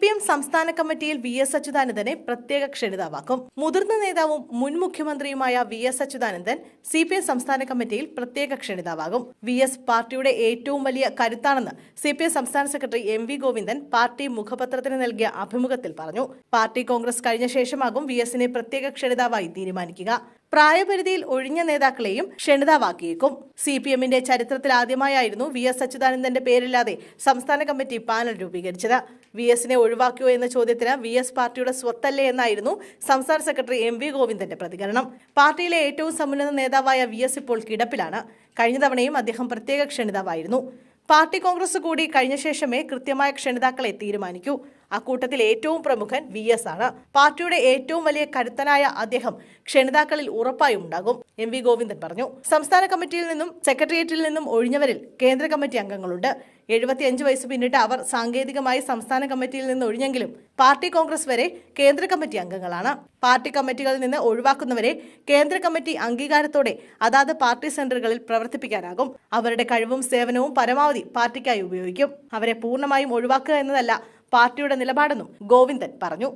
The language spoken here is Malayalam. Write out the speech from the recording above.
CPM സംസ്ഥാന കമ്മിറ്റിയിൽ VS അച്യുതാനന്ദനെ പ്രത്യേക ക്ഷണിതാവാക്കും. മുതിർന്ന നേതാവും മുൻ മുഖ്യമന്ത്രിയുമായ VS അച്യുതാനന്ദൻ CPM സംസ്ഥാന കമ്മിറ്റിയിൽ പ്രത്യേക ക്ഷണിതാവാകും. VS പാർട്ടിയുടെ ഏറ്റവും വലിയ കരുത്താണെന്ന് CPM സംസ്ഥാന സെക്രട്ടറി MV ഗോവിന്ദൻ പാർട്ടി മുഖപത്രത്തിന് നൽകിയ അഭിമുഖത്തിൽ പറഞ്ഞു. പാർട്ടി കോൺഗ്രസ് കഴിഞ്ഞ ശേഷമാകും VSനെ പ്രത്യേക ക്ഷണിതാവായി തീരുമാനിക്കുക. പ്രായപരിധിയിൽ ഒഴിഞ്ഞ നേതാക്കളെയും ക്ഷണിതാവാക്കിയേക്കും. CPMന്റെ ചരിത്രത്തിൽ ആദ്യമായായിരുന്നു VS അച്യുതാനന്ദന്റെ പേരില്ലാതെ സംസ്ഥാന കമ്മിറ്റി പാനൽ രൂപീകരിച്ചത്. VSനെ ഒഴിവാക്കിയോ എന്ന ചോദ്യത്തിന് VS പാർട്ടിയുടെ സ്വത്തല്ലേ എന്നായിരുന്നു സംസ്ഥാന സെക്രട്ടറി MV ഗോവിന്ദന്റെ പ്രതികരണം. പാർട്ടിയിലെ ഏറ്റവും സമുന്നത നേതാവായ VS ഇപ്പോൾ കിടപ്പിലാണ്. കഴിഞ്ഞ തവണയും അദ്ദേഹം പ്രത്യേക ക്ഷണിതാവായിരുന്നു. പാർട്ടി കോൺഗ്രസ് കൂടി കഴിഞ്ഞ ശേഷമേ കൃത്യമായ ക്ഷണിതാക്കളെ തീരുമാനിക്കൂ. അക്കൂട്ടത്തിൽ ഏറ്റവും പ്രമുഖൻ VS ആണ്. പാർട്ടിയുടെ ഏറ്റവും വലിയ കരുത്തനായ അദ്ദേഹം ക്ഷണിതാക്കളിൽ ഉറപ്പായും ഉണ്ടാകും, MV ഗോവിന്ദൻ പറഞ്ഞു. സംസ്ഥാന കമ്മിറ്റിയിൽ നിന്നും സെക്രട്ടേറിയറ്റിൽ നിന്നും ഒഴിഞ്ഞവരിൽ കേന്ദ്ര കമ്മിറ്റി അംഗങ്ങളുണ്ട്. 75 വയസ്സ് പിന്നിട്ട് അവർ സാങ്കേതികമായി സംസ്ഥാന കമ്മിറ്റിയിൽ നിന്ന് ഒഴിഞ്ഞെങ്കിലും പാർട്ടി കോൺഗ്രസ് വരെ കേന്ദ്ര കമ്മിറ്റി അംഗങ്ങളാണ്. പാർട്ടി കമ്മിറ്റികളിൽ നിന്ന് ഒഴിവാക്കുന്നവരെ കേന്ദ്ര കമ്മിറ്റി അംഗീകാരത്തോടെ അതാത് പാർട്ടി സെന്ററുകളിൽ പ്രവർത്തിപ്പിക്കാനാകും. അവരുടെ കഴിവും സേവനവും പരമാവധി പാർട്ടിക്കായി ഉപയോഗിക്കും. അവരെ പൂർണ്ണമായും ഒഴിവാക്കുക എന്നതല്ല പാർട്ടിയുടെ നിലപാടെന്നും ഗോവിന്ദൻ പറഞ്ഞു.